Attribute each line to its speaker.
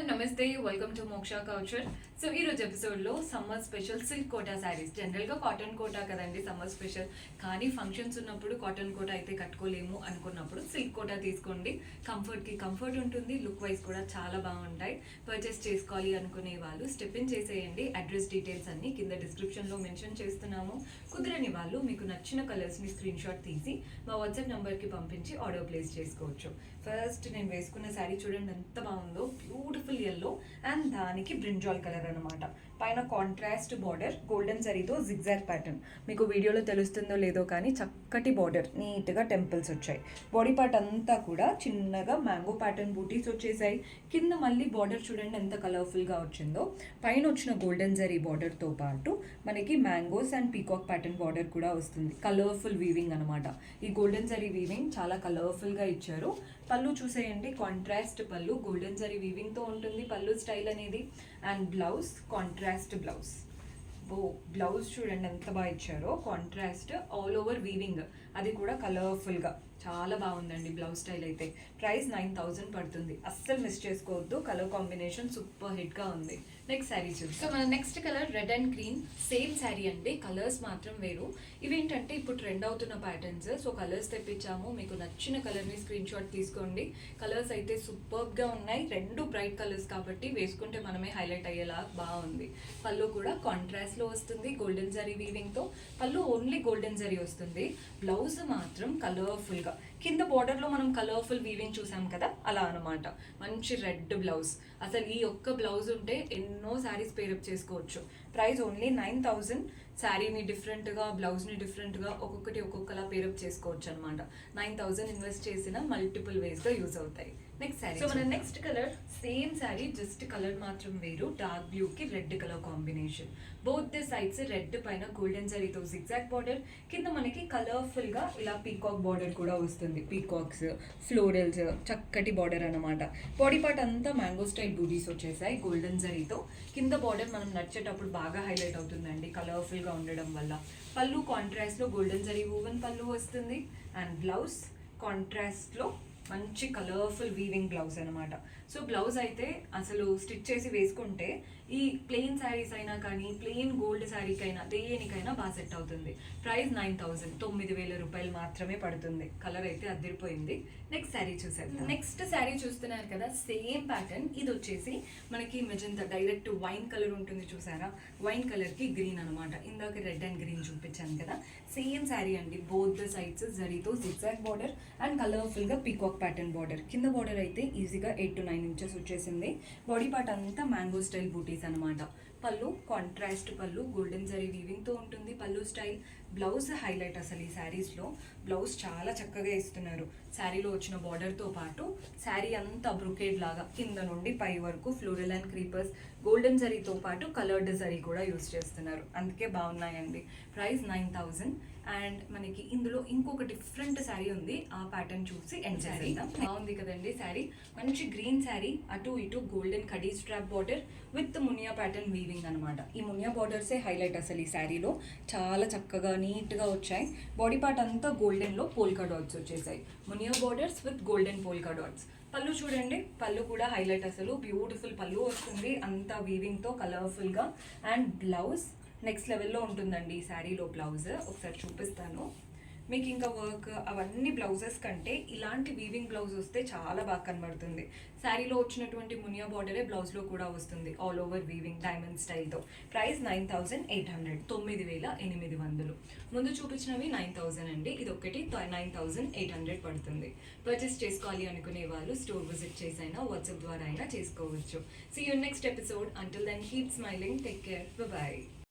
Speaker 1: And నమస్తే, welcome to Moksha culture. So ఈ రోజు ఎపిసోడ్లో summer special silk Kota saris. జనరల్గా కాటన్ కోటా కదండి సమ్మర్ స్పెషల్, కానీ ఫంక్షన్స్ ఉన్నప్పుడు కాటన్ కోటా అయితే కట్టుకోలేము అనుకున్నప్పుడు సిల్క్ కోటా తీసుకోండి. కంఫర్ట్కి కంఫర్ట్ ఉంటుంది, లుక్ వైజ్ కూడా చాలా బాగుంటాయి. పర్చేస్ చేసుకోవాలి అనుకునే వాళ్ళు స్టెప్ ఇన్ చేసేయండి. అడ్రస్ డీటెయిల్స్ అన్ని కింద డిస్క్రిప్షన్లో మెన్షన్ చేస్తున్నాము. కుదరని వాళ్ళు మీకు నచ్చిన కలర్స్ని స్క్రీన్ షాట్ తీసి మా వాట్సాప్ నెంబర్కి పంపించి ఆర్డర్ ప్లేస్ చేసుకోవచ్చు. ఫస్ట్ నేను వేసుకున్న శారీ చూడండి ఎంత బాగుందో, బ్యూటిఫుల్ ఎల్లో అండ్ దానికి బ్రింజాల్ కలర్ అనమాట. పైన కాంట్రాస్ట్ బార్డర్ గోల్డెన్ జరీతో జిగ్జాగ్ ప్యాటర్న్. మీకు వీడియోలో తెలుస్తుందో లేదో కానీ చక్కటి బార్డర్, నీట్గా టెంపుల్స్ వచ్చాయి. బాడీ పార్ట్ అంతా కూడా చిన్నగా మ్యాంగో ప్యాటర్న్ బూటీస్ వచ్చేసాయి. కింద మళ్ళీ బార్డర్ చూడండి ఎంత కలర్ఫుల్గా వచ్చిందో. పైన వచ్చిన గోల్డెన్ జరీ బార్డర్తో పాటు మనకి mangoes and peacock pattern border కూడా వస్తుంది. కలర్ఫుల్ వీవింగ్ అనమాట. ఈ గోల్డెన్ జరీ వీవింగ్ చాలా కలర్ఫుల్గా ఇచ్చారు. పళ్ళు చూసేయండి, కాంట్రాస్ట్ పళ్ళు, గోల్డెన్ జరీ వీవింగ్తో ఉంటుంది పళ్ళు స్టైల్ అనేది. And blouse contrast blouse. Blouse చూడండి ఎంత బాగా ఇచ్చారో, కాంట్రాస్ట్ ఆల్ ఓవర్ వీవింగ్, అది కూడా కలర్ఫుల్గా చాలా బాగుందండి బ్లౌజ్ స్టైల్ అయితే. ప్రైస్ 9,000 పడుతుంది, అస్సలు మిస్ చేసుకోవద్దు. కలర్ కాంబినేషన్ సూపర్ హిట్గా ఉంది. నెక్స్ట్ శారీ చూసి, సో మన next colour red and green. Same sari అండి, కలర్స్ మాత్రం వేరు. ఇవేంటంటే ఇప్పుడు ట్రెండ్ అవుతున్న ప్యాటర్న్స్. సో కలర్స్ తెప్పించాము, మీకు నచ్చిన కలర్ని స్క్రీన్ షాట్ తీసుకోండి. కలర్స్ అయితే సూపర్గా ఉన్నాయి, రెండు బ్రైట్ కలర్స్ కాబట్టి వేసుకుంటే మనమే హైలైట్ అయ్యేలా బాగుంది. పళ్ళు కూడా కాంట్రాస్ట్లో వస్తుంది గోల్డెన్ జరీ వీవింగ్తో. పళ్ళు ఓన్లీ గోల్డెన్ జరీ వస్తుంది. బ్లౌజ్ మాత్రం కలర్ఫుల్గా, కింద బార్డర్లో మనం కలర్ఫుల్ వీవింగ్ చూసాం కదా, అలా అనమాట. మంచి రెడ్ బ్లౌజ్. అసలు ఈ ఒక్క బ్లౌజ్ ఉంటే ఎన్నో శారీస్ పేరప్ చేసుకోవచ్చు. Price only 9,000. శారీని డిఫరెంట్గా, బ్లౌజ్ని డిఫరెంట్గా, ఒక్కొక్కటి ఒక్కొక్కలా పేరప్ చేసుకోవచ్చు అనమాట. 9,000 ఇన్వెస్ట్ చేసిన మల్టిపుల్ వేస్గా యూజ్ అవుతాయి. నెక్స్ట్ శారీ, సో మన next colour same sari, just colour మాత్రం వేరు. డార్క్ బ్లూకి red colour combination. Both the sides red, పైన గోల్డెన్ జరీతో జిగ్జాగ్ బార్డర్, కింద మనకి కలర్ఫుల్గా ఇలా పీకాక్ బార్డర్ కూడా వస్తుంది. పీకాక్స్, ఫ్లోరల్స్, చక్కటి బార్డర్ అనమాట. బాడీ పార్ట్ అంతా మ్యాంగో స్టైల్ బూటీస్ వచ్చేసాయి గోల్డెన్ జరీతో. కింద బార్డర్ మనం నడిచేటప్పుడు బాగా హైలైట్ అవుతుందండి కలర్ఫుల్గా ఉండడం వల్ల. పళ్ళు కాంట్రాస్ట్లో గోల్డెన్ జరీ వూవెన్ పళ్ళు వస్తుంది. అండ్ బ్లౌజ్ కాంట్రాస్ట్లో మంచి కలర్ఫుల్ వీవింగ్ బ్లౌజ్ అనమాట. సో బ్లౌజ్ అయితే అసలు స్టిచ్ చేసి వేసుకుంటే ఈ ప్లెయిన్ శారీస్ అయినా కానీ, ప్లెయిన్ గోల్డ్ శారీకైనా, దేనికైనా బాగా సెట్ అవుతుంది. ప్రైస్ 9,000, 9,000 రూపాయలు మాత్రమే పడుతుంది. కలర్ అయితే అదిరిపోయింది. నెక్స్ట్ శారీ చూసేద్దాం. నెక్స్ట్ శారీ చూస్తున్నారు కదా, సేమ్ ప్యాటర్న్. ఇది వచ్చేసి మనకి మెజంతా డైరెక్ట్ వైన్ కలర్ ఉంటుంది చూసారా, వైన్ కలర్కి గ్రీన్ అనమాట. ఇందాక రెడ్ అండ్ గ్రీన్ చూపించాను కదా, సేమ్ శారీ అండి. బోత్ ద సైడ్స్ జరీతో జిగ్జాగ్ బార్డర్ అండ్ కలర్ఫుల్గా పీకాక్ ప్యాటర్న్ బార్డర్. కింద బార్డర్ అయితే ఈజీగా 8 to 9 ఇంచెస్ వచ్చేసింది. బాడీ పార్ట్ అంతా మ్యాంగో స్టైల్ బూటీస్ అనమాట. పళ్ళు కాంట్రాస్ట్ పళ్ళు, గోల్డెన్ జరీ వీవింగ్తో ఉంటుంది పళ్ళు స్టైల్. బ్లౌజ్ హైలైట్ అసలు ఈ శారీస్లో. బ్లౌజ్ చాలా చక్కగా ఇస్తున్నారు. శారీలో వచ్చిన బార్డర్తో పాటు శారీ అంతా బ్రొకేడ్ లాగా కింద నుండి పై వరకు ఫ్లోరల్ అండ్ క్రీపర్స్, గోల్డెన్ జరీతో పాటు కలర్డ్ జరీ కూడా యూస్ చేస్తున్నారు. అందుకే బాగున్నాయండి. ప్రైస్ 9,000. అండ్ మనకి ఇందులో ఇంకొక డిఫరెంట్ శారీ ఉంది, ఆ ప్యాటర్న్ చూసి ఎంజాయ్ చేద్దాం. బాగుంది కదండి శారీ. మంచి గ్రీన్ శారీ, అటు ఇటు golden khadi strap border with Muniya pattern weaving అనమాట. ఈ మునియా బార్డర్సే హైలైట్ అసలు ఈ శారీలో. చాలా చక్కగా నీట్గా వచ్చాయి. బాడీ పార్ట్ అంతా గోల్డెన్లో పోల్కా డాట్స్ వచ్చేసాయి. Muniya borders with golden polka dots. పళ్ళు చూడండి, పళ్ళు కూడా హైలైట్ అసలు. బ్యూటిఫుల్ పళ్ళు వస్తుంది, అంతా వీవింగ్తో కలర్ఫుల్గా. అండ్ బ్లౌజ్ నెక్స్ట్ లెవెల్లో ఉంటుందండి ఈ శారీలో. బ్లౌజ్ ఒకసారి చూపిస్తాను మీకు. ఇంకా వర్క్ అవన్నీ బ్లౌజెస్ కంటే ఇలాంటి వీవింగ్ బ్లౌజ్ వస్తే చాలా బాగా కనబడుతుంది. శారీలో వచ్చినటువంటి మునియా బార్డరే బ్లౌజ్లో కూడా వస్తుంది, ఆల్ ఓవర్ వీవింగ్ డైమండ్ స్టైల్తో. ప్రైస్ 9,800, 9,800. ముందు చూపించినవి 9,000 అండి, ఇది ఒకటి 9,800 పడుతుంది. పర్చేస్ చేసుకోవాలి అనుకునే వాళ్ళు స్టోర్ విజిట్ చేసైనా వాట్సాప్ ద్వారా అయినా చేసుకోవచ్చు. See you next episode. Until then keep smiling, take care, by.